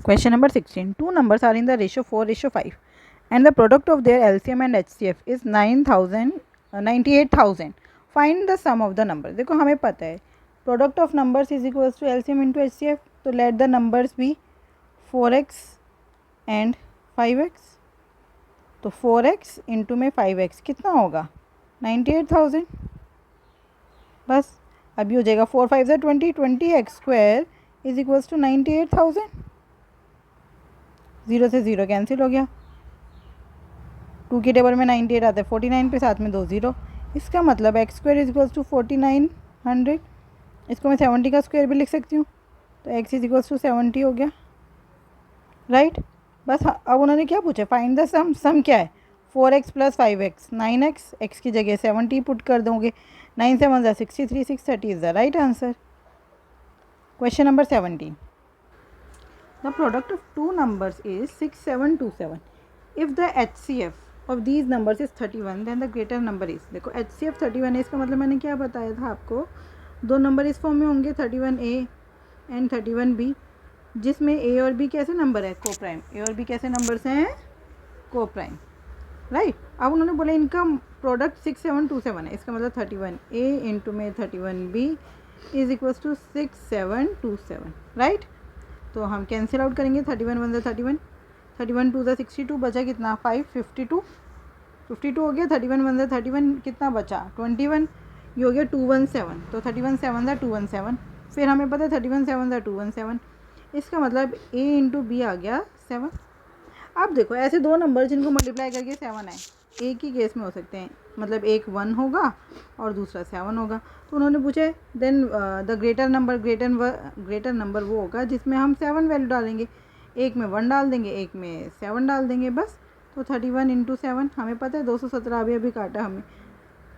Question number 16. Two numbers are in the ratio 4:5 and the product of their LCM and HCF is 98,000. Find the sum of the number. देखो हमें पता है product of numbers is equals to LCM into HCF. तो let the numbers be 4x and 5x. तो 4x into में 5x कितना होगा 98,000. बस अभी हो जाएगा 4 5 20 20x square is equals to 98,000. 0 से 0 कैंसिल हो गया. 2 की टेबल में 98 आता है 49 पे साथ में 2 0. इसका मतलब X square is equals to 4900. इसको मैं 70 का स्क्वायर भी लिख सकती हूँ. तो x इज इक्वल्स टू 70 हो गया. राइट बस अब उन्होंने क्या पूछा फाइंड द सम. सम क्या है 4x plus 5x 9x. x की जगह 70 पुट कर दोगे. 9 7 ज़ा 63 630 is the right answer. Question number 17. The product of two numbers is 6727. If the HCF of these numbers is 31, then the greater number is. देखो HCF 31 है इसका मतलब मैंने क्या बताया था आपको. दो नंबर इस फॉर्म में होंगे 31A एंड 31B, जिसमें A और B कैसे नंबर है को प्राइम. A और B कैसे नंबर्स हैं को प्राइम. राइट अब उन्होंने बोला इनका प्रोडक्ट 6727 है. इसका मतलब 31A इंटू में 31B is equals to 6727. Right तो हम कैंसिल आउट करेंगे. 31 1 31, 31 2 62, बचा कितना 5 52. 52 हो गया. 31 1 31 कितना बचा 21. ये हो गया 217. तो 31 7 217. फिर हमें पता है 31 7 217. इसका मतलब A इंटू बी आ गया 7. अब देखो ऐसे दो नंबर जिनको मल्टीप्लाई करके 7 है एक ही केस में हो सकते हैं. मतलब एक 1 होगा और दूसरा 7 होगा. तो उन्होंने पूछा देन द ग्रेटर नंबर वो होगा जिसमें हम 7 वैल्यू डालेंगे. एक में 1 डाल देंगे एक में 7 डाल देंगे बस. तो 31 इंटू 7 हमें पता है 217 अभी काटा हमें.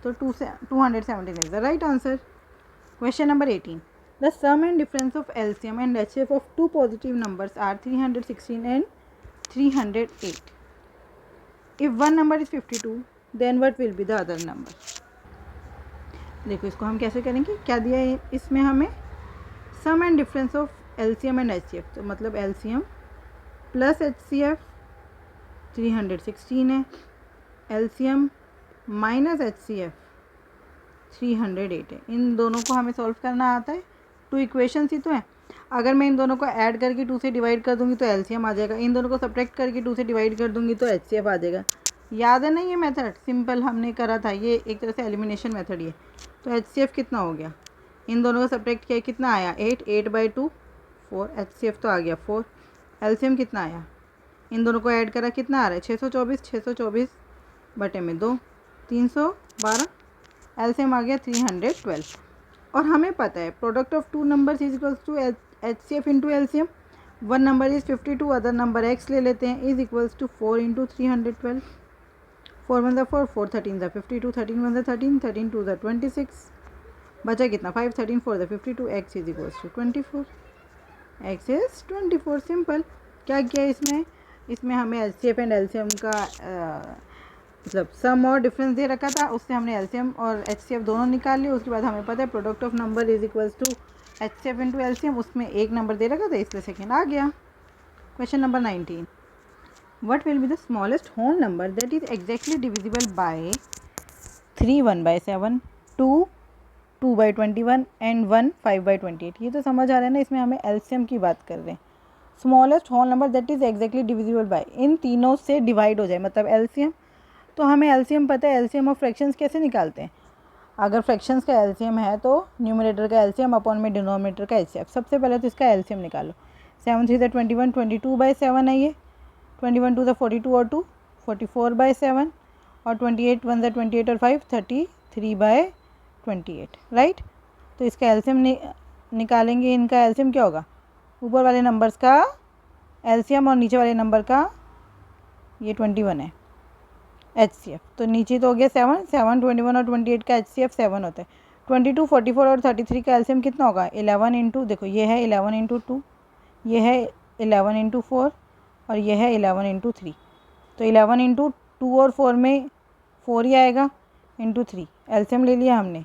तो 217 is the right answer. Question number 18. The sum and difference of LCM and HCF of two positive numbers are 316 and 308. If one number is 52, then what will be the other number? देखो इसको हम कैसे करेंगे. क्या दिया है इसमें हमें sum and difference of LCM and HCF. तो मतलब LCM प्लस HCF 316 है. LCM माइनस HCF 308 है. इन दोनों को हमें सॉल्व करना आता है. टू इक्वेशंस ही तो है. अगर मैं इन दोनों को ऐड करके 2 से डिवाइड कर दूंगी तो LCM आ जाएगा. इन दोनों को सब्ट्रैक्ट करके 2 से डिवाइड कर दूंगी तो HCF आ जाएगा. याद है ना ये मेथड सिंपल हमने करा था. ये एक तरह से एलिमिनेशन मेथड ही है. तो HCF कितना हो गया. इन दोनों को सब्ट्रैक्ट किया कितना आया 8/2 4. HCF तो आ गया 4. LCM कितना आया. इन दोनों को ऐड करा कितना आ रहा है 624 बटे में 2 312. LCM आ गया 312. और हमें पता है product of two numbers is equals to HCF into LCM. One number is 52 other number x ले लेते हैं इज इक्वल्स टू 4 इंटू 312. 4 1 4 4 13 52 13 1 13 13 2 26. बचा कितना 5 13 4 52. x is equals to 24. x is 24. Simple. क्या किया इसमें हमें HCF एंड LCM का मतलब सम और डिफरेंस दे रखा था. उससे हमने LCM और HCF दोनों निकाल लिए. उसके बाद हमें पता है product of number is equals to HCF into LCM. उसमें एक नंबर दे रखा था इसलिए सेकेंड आ गया. Question number 19. What will be the smallest whole number that is exactly divisible by 3 1/7, 2 2/21 and 1 5/28. ये तो समझ आ रहा है ना. इसमें हमें LCM की बात कर रहे हैं. Smallest whole number that is exactly divisible by इन तीनों से डिवाइड हो जाए मतलब LCM. तो हमें LCM पता है. LCM ऑफ फ्रैक्शंस कैसे निकालते हैं. अगर फ्रैक्शंस का LCM है तो न्यूमरेटर का LCM अपॉन में डिनोमिनेटर का HCF. सबसे पहले तो इसका LCM निकालो. 7 3 21 22/7 है ये. 21 2 42 और 2 44/7 और 28 1 28 और 5 33/28. राइट तो इसका LCM निकालेंगे. इनका LCM क्या होगा ऊपर वाले नंबर्स का LCM और नीचे वाले नंबर का ये 21 है HCF. तो नीचे तो हो गया 7 7 21 और 28 का HCF 7 होता है. 22 44 और 33 का LCM कितना होगा 11 इंटू देखो ये है 11 इंटू 2 ये है 11 इंटू 4 और ये है 11 इंटू 3. तो 11 इंटू 2 और 4 में 4 ही आएगा इंटू 3. LCM ले लिया हमने.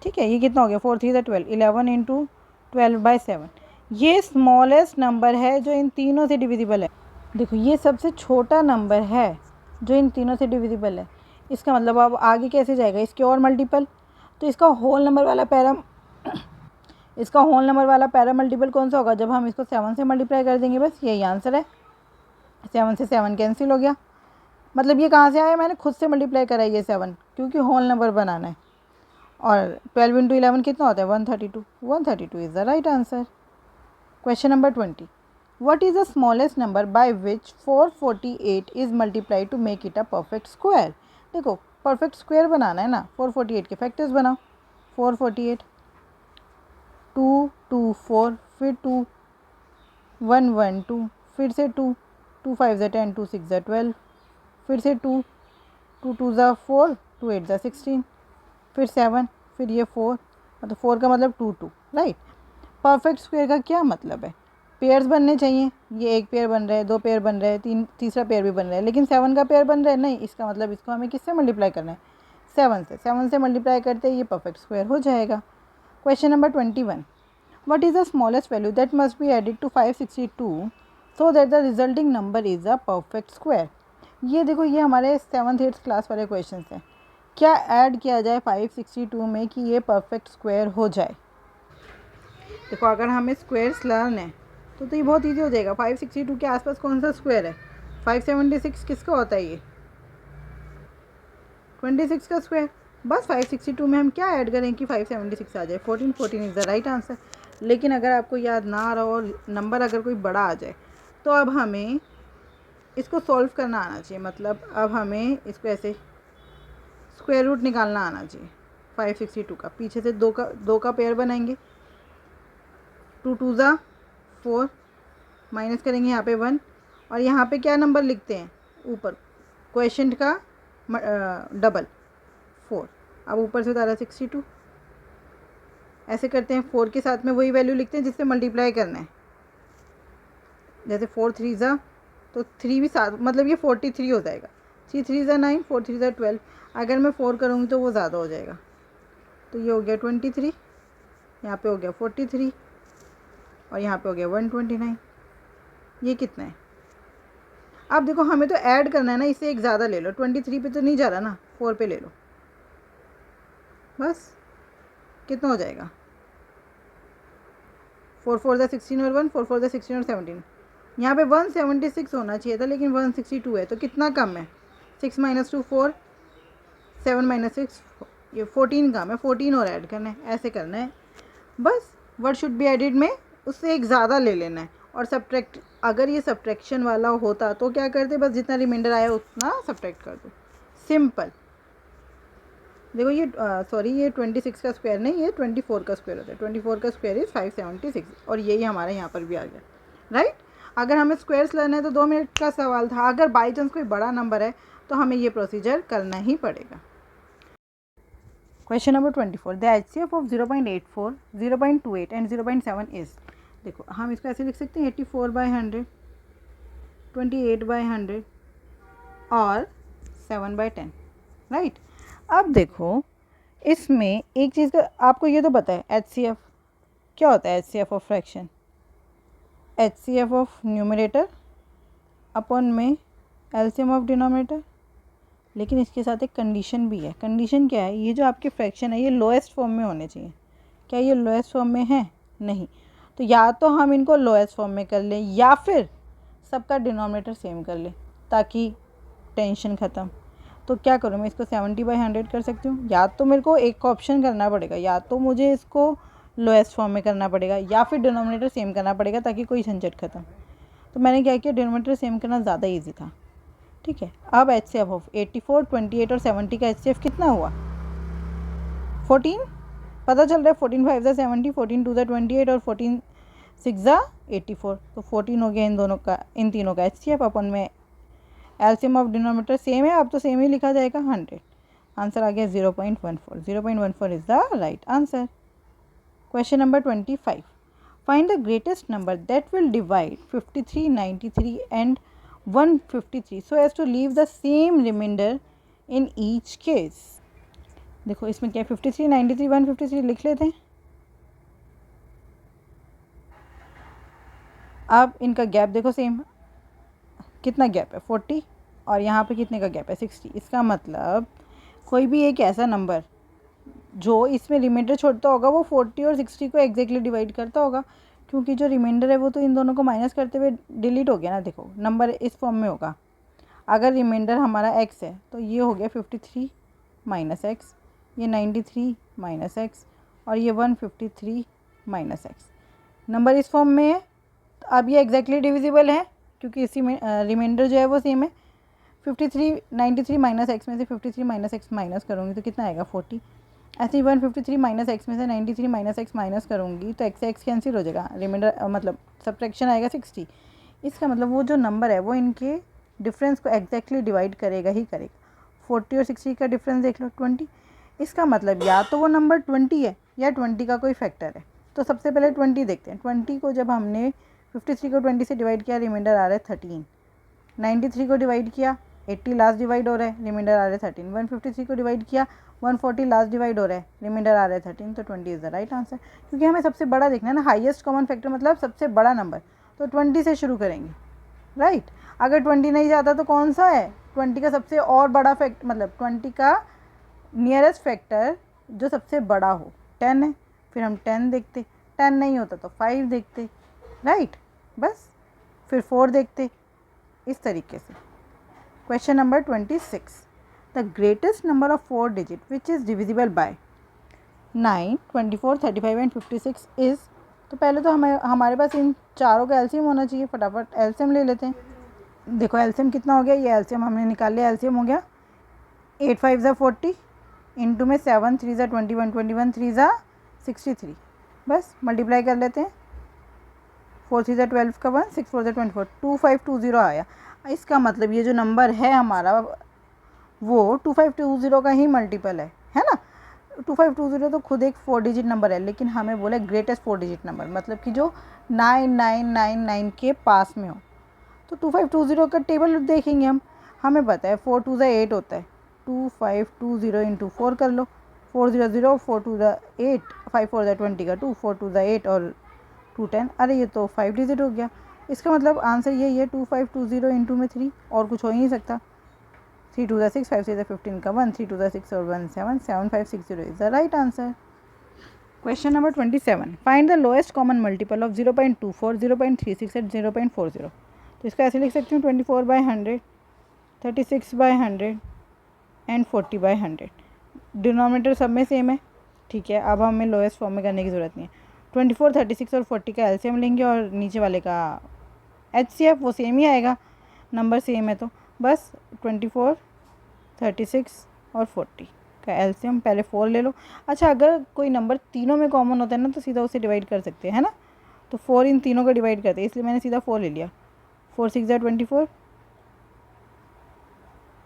ठीक है ये कितना हो गया 4 3 12. 11 इंटू 12/7 ये स्मॉलेस्ट नंबर है जो इन तीनों से डिविजिबल है। देखो ये सबसे छोटा नंबर है जो इन तीनों से डिविजिबल है। इसका मतलब अब आगे कैसे जाएगा, इसके और मल्टीपल। तो इसका होल नंबर वाला पैरा मल्टीपल कौन सा होगा, जब हम इसको 7 से मल्टीप्लाई कर देंगे। बस यही आंसर है। 7 से 7 कैंसिल हो गया। मतलब ये कहाँ से आया, मैंने खुद से मल्टीप्लाई करा ये 7, क्योंकि होल नंबर बनाना है। और 12 इंटू 11 कितना होता है, 132। 132 is the right answer. Question number 20, what is the smallest number by which 448 is multiply two make it a perfect square. देखो परफेक्ट स्क्वायर बनाना है ना, 448 के फैक्टर्स बनाओ। 448, 2 2 4, फिर 2 1 1 2, फिर से 2 2 5 ज़ा 10, 2 6 ज़ा 12, फिर से 2 2 2 ज़ा 4, 2 8 ज़ा 16, फिर 7, फिर ये 4, मतलब 4 का मतलब 2 2, राइट। परफेक्ट स्क्वायर का क्या मतलब है, पेयर्स बनने चाहिए। ये एक पेयर बन रहा है, दो पेयर बन रहा है, तीसरा पेयर भी बन रहा है, लेकिन 7 का पेयर बन रहा है नहीं। इसका मतलब इसको हमें किससे मल्टीप्लाई करना है, 7 से। 7 से मल्टीप्लाई करते ये परफेक्ट स्क्वायर हो जाएगा। Question number 21, what is the smallest value that must be added to 562 so that the resulting number is a perfect square. ये देखो ये हमारे 7th 8th क्लास वाले क्वेश्चन हैं। क्या ऐड किया जाए 562 में कि ये परफेक्ट स्क्वायर हो जाए। देखो अगर हमें स्क्वायर्स लर्न है तो ये बहुत ईजी हो जाएगा। 562 के आसपास कौन सा स्क्वायर है, 576 किसका होता है, ये 26 का स्क्वायर। बस 562 में हम क्या ऐड करें कि 576 आ जाए, 14। 14 इज़ द राइट आंसर। लेकिन अगर आपको याद ना आ रहा हो और नंबर अगर कोई बड़ा आ जाए तो अब हमें इसको सॉल्व करना आना चाहिए। मतलब अब हमें इसको ऐसे स्क्वायर रूट निकालना आना चाहिए 562 का। पीछे से दो का पेयर बनाएंगे, 2 2 ज़ा 4, माइनस करेंगे यहाँ पे 1, और यहाँ पे क्या नंबर लिखते हैं ऊपर, क्वेश्चन का डबल 4। अब ऊपर से उतारा 62, ऐसे करते हैं। 4 के साथ में वही वैल्यू लिखते हैं जिससे मल्टीप्लाई करना है। जैसे 4 3 ज़ा, तो 3 भी साथ, मतलब ये 43 हो जाएगा। 3 3 ज़ा 9, 4 3 ज़ा 12। अगर मैं 4 करूँगी तो वो ज़्यादा हो जाएगा, तो ये हो गया 23, यहाँ पे हो गया 43, और यहाँ पे हो गया 129। ये कितना है, अब देखो हमें तो ऐड करना है ना, इससे एक ज़्यादा ले लो। 23 पे तो नहीं जा रहा ना, 4 पे ले लो। बस कितना हो जाएगा, 4 4 ज़ा 16 और 1, 4 4 ज़ा 16 और 17। यहाँ पे 176 होना चाहिए था, लेकिन 162 है, तो कितना कम है, 6 माइनस 2 4, 7 माइनस 6, ये 14 कम है, 14 और ऐड करना है। ऐसे करना है बस। वर्ड शुड बी एडिड में उससे एक ज़्यादा ले लेना है। और सब्ट्रैक्ट, अगर ये सब्ट्रैक्शन वाला होता तो क्या करते, बस जितना रिमाइंडर आया उतना सब्ट्रैक्ट कर दो, सिंपल। देखो ये सॉरी, ये 26 का स्क्वायर नहीं, ये 24 का स्क्वायर होता है। 24 का स्क्वायर इज़ 576, और यही हमारे यहाँ पर भी आ गया, राइट। अगर हमें स्क्वायर्स लेना है तो 2 मिनट का सवाल था। अगर बाई चांस कोई बड़ा नंबर है तो हमें ये प्रोसीजर करना ही पड़ेगा। Question number 24, the HCF of 0.84, 0.28 and 0.7 is. देखो हम इसको ऐसे लिख सकते हैं 84/100, 28/100 और 7/10, राइट। अब देखो इसमें एक चीज़ का आपको ये तो पता है, HCF क्या होता है। HCF of fraction, HCF of numerator upon में LCM ऑफ डिनोमिनेटर। लेकिन इसके साथ एक कंडीशन भी है। कंडीशन क्या है, ये जो आपके फ्रैक्शन है ये लोएस्ट फॉर्म में होने चाहिए। क्या ये लोएस्ट फॉर्म में है, नहीं। तो या तो हम इनको लोएस्ट फॉर्म में कर लें, या फिर सबका डिनोमिनेटर सेम कर लें, ताकि टेंशन ख़त्म। तो क्या करूँ मैं, इसको 70/100 कर सकती हूँ। या तो मेरे को एक ऑप्शन करना पड़ेगा, या तो मुझे इसको लोएस्ट फॉर्म में करना पड़ेगा, या फिर डिनोमिनेटर सेम करना पड़ेगा, ताकि कोई झंझट ख़त्म। तो मैंने क्या किया, डिनोमिनेटर सेम करना ज़्यादा ईजी था, ठीक है। अब HCF ऑफ 84, 28 और 70 का HCF कितना हुआ, 14। पता चल रहा है 14 5 ज़ा 70, 14 2 ज़ा 28 और 14 6 ज़ा 84। तो 14 हो गया इन दोनों का, इन तीनों का HCF। अपन में एलसीएम ऑफ डिनोमिनेटर सेम है, अब तो सेम ही लिखा जाएगा 100। आंसर आ गया 0.14। 0.14 is the right answer. Question number 25, find the greatest number that will divide 53, 93 and 153 so as to leave the same remainder in each case. देखो इसमें क्या 53, 93, 153 लिख लेते हैं। अब इनका गैप देखो सेम, कितना गैप है 40 और यहाँ पे कितने का गैप है 60। इसका मतलब कोई भी एक ऐसा नंबर जो इसमें रिमाइंडर छोड़ता होगा वो 40 और 60 को एग्जैक्टली डिवाइड करता होगा, क्योंकि जो रिमाइंडर है वो तो इन दोनों को माइनस करते हुए डिलीट हो गया ना। देखो नंबर इस फॉर्म में होगा, अगर रिमाइंडर हमारा x है तो ये हो गया 53 माइनस एक्स, ये 93 माइनस एक्स और ये 153 माइनस एक्स। नंबर इस फॉर्म में है, तो अब ये एग्जैक्टली डिविजिबल है क्योंकि इसी में रिमाइंडर जो है वो सेम है। 93 माइनस एक्स में से 53 माइनस एक्स माइनस करूँगी तो कितना आएगा 40। ऐसे ही 153 माइनस एक्स में से 93 माइनस एक्स माइनस करूँगी तो एक्स एक्स कैंसिल हो जाएगा, रिमाइंडर मतलब सब्ट्रैक्शन आएगा 60। इसका मतलब वो जो नंबर है वो इनके डिफरेंस को एग्जैक्टली डिवाइड करेगा ही करेगा। 40 और 60 का डिफरेंस देख लो 20। इसका मतलब या तो वो नंबर 20 है या 20 का कोई फैक्टर है। तो सबसे पहले 20 देखते हैं। 20 को जब हमने 53 को 20 से डिवाइड किया, रिमाइंडर आ रहा है 13। 93 को डिवाइड किया, 80 लास्ट डिवाइड हो रहा है, रिमाइंडर आ रहा है 13। 153 को डिवाइड किया, 140 लास्ट डिवाइड हो रहा है, रिमाइंडर आ रहा है 13। तो 20 इज़ द राइट आंसर, क्योंकि हमें सबसे बड़ा देखना है ना, हाईएस्ट कॉमन फैक्टर मतलब सबसे बड़ा नंबर। तो 20 से शुरू करेंगे, राइट। अगर 20 नहीं जाता तो कौन सा है 20 का सबसे और बड़ा फैक्ट, मतलब 20 का नियरेस्ट फैक्टर जो सबसे बड़ा हो, 10 है। फिर हम 10 देखते, 10 नहीं होता तो 5 देखते, राइट। बस फिर 4 देखते, इस तरीके से। Question number 26, the greatest number of 4 digit which is divisible by 9, 24, 35 and 56 is. तो पहले तो हमारे पास इन चारों का एलसीएम होना चाहिए। फटाफट एलसीएम ले लेते हैं। देखो एलसीएम कितना हो गया, ये एलसीएम हमने निकाल लिया। एलसीएम हो गया 8 5 ज़ा 40, इंटू में 7 3 ज़ा 21, 21 3 ज़ा 63। बस मल्टीप्लाई कर लेते हैं। 4 3 ज़ा 12 का 1, 6 4 ज़ा 24, 2520 आया। इसका मतलब ये जो नंबर है हमारा वो 2520 का ही मल्टीपल है ना। 2520 तो खुद एक 4 डिजिट नंबर है, लेकिन हमें बोला ग्रेटेस्ट 4 डिजिट नंबर, मतलब कि जो 9999 के पास में हो। तो 2520 का टेबल देखेंगे हम, हमें पता है 4 2 ज़ा 8 होता है। 2520 इंटू 4 कर लो, 400, 4 2 ज़ा 8, 5 4 ज़ा 20 का 2, 4 2 ज़ा 8 और 2 10। अरे ये तो 5 डिजिट हो गया। इसका मतलब आंसर यही है 2520 इंटू में 3, और कुछ हो ही नहीं सकता। 3 2 ज़ा 6, 5 6 ज़ा 15 का 1, 3 2 ज़ा 6 और 1 7, 7 5 6 0 is the right answer. Question number 27, find the lowest common multiple of 0.24, 0.36 and 0.40। तो इसको ऐसे लिख सकती हूँ 24/100, 36/100 एंड 40/100। डिनोमिनेटर सब में सेम है, ठीक है। अब हमें लोएस्ट फॉर्म में करने की ज़रूरत नहीं है। 24, 36 और 40 का एलसीएम लेंगे और नीचे वाले का एचसीएफ, वो सेम ही आएगा, नंबर सेम है। तो बस 24, 36 और 40 का एलसीएम पहले 4 ले लो। अच्छा, अगर कोई नंबर तीनों में कॉमन होता है ना तो सीधा उसे डिवाइड कर सकते हैं ना। तो 4 इन तीनों को डिवाइड करते हैं, इसलिए मैंने सीधा 4 ले लिया। 4 6 ज़ा 24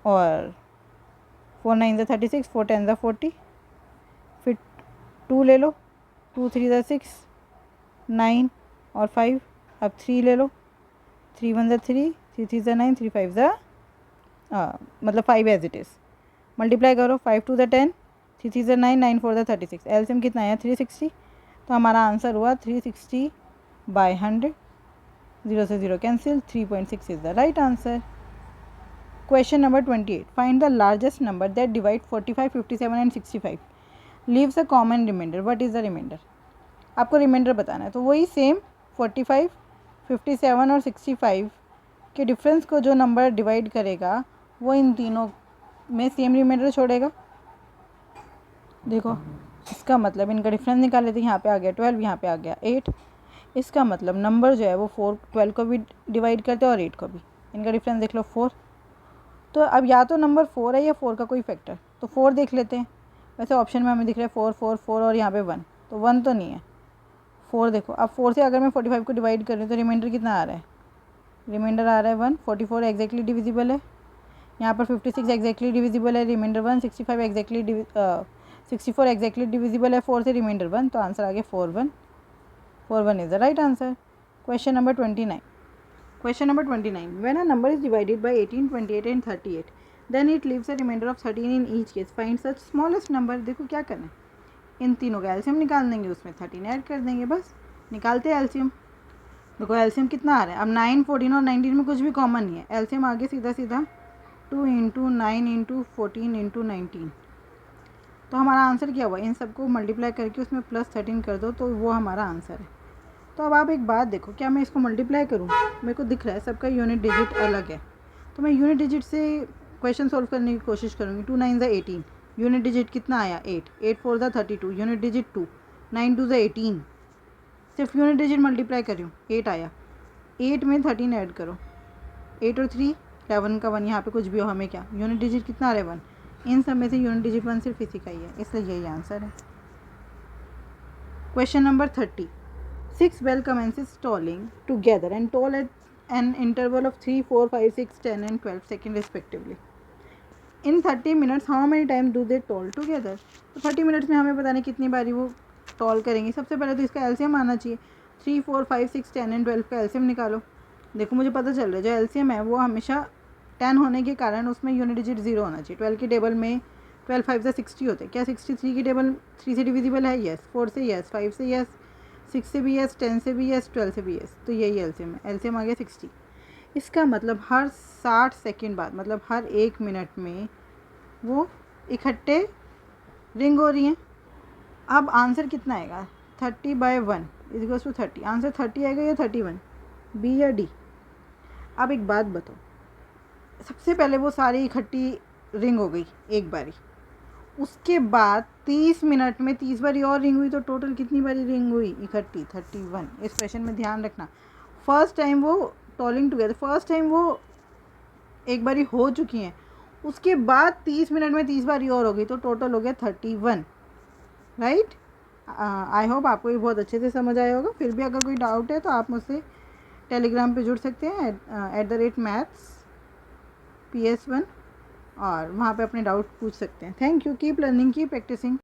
और 4 9 ज़ा 36, 4 10 ज़ा 40। फिर 2 ले लो, 2 3 ज़ा 6, 9 और 5। अब 3 ले लो, 3 1 ज़ा 3, 3 3 ज़ा 9, 3 5 ज़ा मतलब 5 एज इट इज़। मल्टीप्लाई करो, 5 2 ज़ा 10, 3 3 ज़ा 9, 9 4 ज़ा 36। एलसीएम कितना आया 360। तो हमारा आंसर हुआ 360/100। 0 से 0 cancel, 3.6 is the right answer. Question number 28, find the largest number that divide 45, 57 and 65 leaves a common remainder. What is the remainder? आपको रिमाइंडर बताना है। तो वही सेम 45, 57 और 65 के डिफरेंस को जो नंबर डिवाइड करेगा वो इन तीनों में सेम रिमाइंडर छोड़ेगा। देखो इसका मतलब इनका डिफरेंस निकाल लेते हैं। यहाँ पे आ गया 12, यहाँ पे आ गया 8। इसका मतलब नंबर जो है वो 12 को भी डिवाइड करते हैं और 8 को भी। इनका डिफरेंस देख लो 4। तो अब या तो नंबर 4 है या 4 का कोई फैक्टर। तो 4 देख लेते हैं। वैसे ऑप्शन में हमें दिख रहा है 4 4 4 और यहाँ पे 1, तो 1 तो नहीं है। 4 देखो, अब 4 से अगर मैं 45 को डिवाइड कर रही हूँ तो रिमाइंडर कितना आ रहा है? रिमाइंडर आ रहा है 1। 44 एग्जैक्टली डिविजिबल है। यहाँ पर 56 एग्जैक्टली डिविजिबल है, रिमाइंडर 1। 65 एग्जैक्टली 64 एग्जैक्टली डिविजिबल है 4 से, रिमाइंडर 1। तो आंसर आ गया 4 1। 4 1 is the right answer. Question number 29, question number 29, when a number is divided by 18, 28 and 38 then it leaves a remainder of 13 in each case, find such smallest number. देखो क्या करना है, इन तीनों का एलसीएम निकाल देंगे, उसमें 13 ऐड कर देंगे। बस निकालते हैं एलसीएम। देखो एलसीएम कितना आ रहा है, अब 9, 14 और 19 में कुछ भी कॉमन नहीं है, एलसीएम आगे सीधा सीधा 2 इंटू 9 इंटू 14 इंटू 19। तो हमारा आंसर क्या हुआ, इन सबको मल्टीप्लाई करके उसमें +13 कर दो तो वो हमारा आंसर है। तो अब आप एक बात देखो, क्या मैं इसको मल्टीप्लाई करूँ, मेरे को दिख रहा है सबका यूनिट डिजिट अलग है, तो मैं यूनिट डिजिट से क्वेश्चन सॉल्व करने की कोशिश करूँगी। 2 9 18, यूनिट डिजिट कितना आया 8, 8 4 32, यूनिट डिजिट 2, 9 2 18, सिर्फ यूनिट डिजिट मल्टीप्लाई कर रही हूँ, 8 आया, 8 में 13 ऐड करो, 8 और 3 11 का 1, यहाँ पे कुछ भी हो हमें क्या, यूनिट डिजिट कितना आ रहा है 1, इन सब में से यूनिट डिजिट 1 सिर्फ इसी का ही है, इसलिए यही आंसर है। Question number 30, 6 bell commences tolling together and toll at an interval of 3 4 5 6 10 and 12 seconds respectively. In 30 minutes how many times do they toll together? तो 30 मिनट्स में हमें पता नहीं कितनी बारी वो टॉल करेंगी। सबसे पहले तो इसका एलसीएम आना चाहिए, 3 4 5 6 10 एंड 12 का एलसीएम निकालो। देखो मुझे पता चल रहा है जो एलसीएम है वो हमेशा 10 होने के कारण उसमें यूनिट डिजिट 0 होना चाहिए। 12 की टेबल में 12 5 से 60 होते हैं, क्या 63 की टेबल 3 से डिविजिबल है? यस। 4 से यस, 5 से यस, 6 से भी यस, 10 से भी यस, 12 से भी यस, तो यही एलसीएम है। एलसीएम आ गया 60। इसका मतलब हर 60 सेकंड बाद, मतलब हर 1 मिनट में वो इकट्ठे रिंग हो रही हैं। अब आंसर कितना आएगा, 30/1 इक्वल्स टू 30, आंसर 30 आएगा या 31, बी या डी? अब एक बात बताओ, सबसे पहले वो सारी इकट्ठी रिंग हो गई एक बारी, उसके बाद 30 मिनट में 30 बारी और रिंग हुई, तो टोटल कितनी बारी रिंग हुई इकट्ठी? 31। इस क्वेश्चन में ध्यान रखना, फर्स्ट टाइम वो टॉलिंग टुगेदर, फर्स्ट टाइम वो एक बारी हो चुकी हैं, उसके बाद 30 मिनट में 30 बारी और हो गई, तो टोटल हो गया 31, राइट। आई होप आपको ये बहुत अच्छे से समझ आया होगा। फिर भी अगर कोई डाउट है तो आप मुझसे टेलीग्राम पे जुड़ सकते हैं @maths PS1, और वहाँ पे अपने डाउट पूछ सकते हैं। Thank you, keep learning, keep practising.